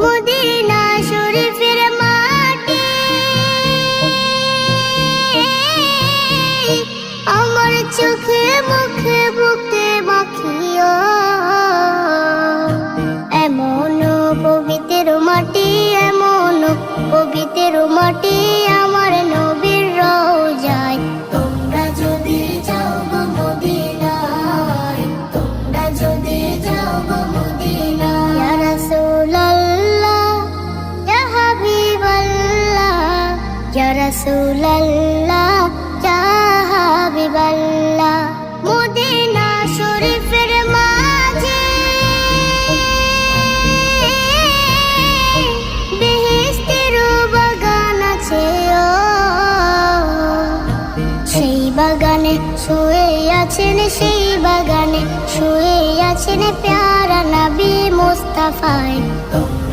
Medina শরীফের মাটি আমার চোখে মুখে বুকে মাখিও। এমন পবিত্র মাটি, এমন পবিত্র মাটি আমার নবীর রওজায়। তোমরা যদি যাও গো মদিনায়, তোমরা যদি যাও গো মদিনায়। ইয়া রাসূলুল্লাহ, ইয়া হাবিবাল্লাহ, ইয়া রাসূলুল্লাহ, ইয়া হাবিবাল্লাহ। মদিনা শরীফের মাঝে বেহেশতের বাগান আছে ও। সেই বাগানে শুয়ে আছেন, সেই বাগানে শুয়ে আছেন প্যারা নবী মুস্তাফায়।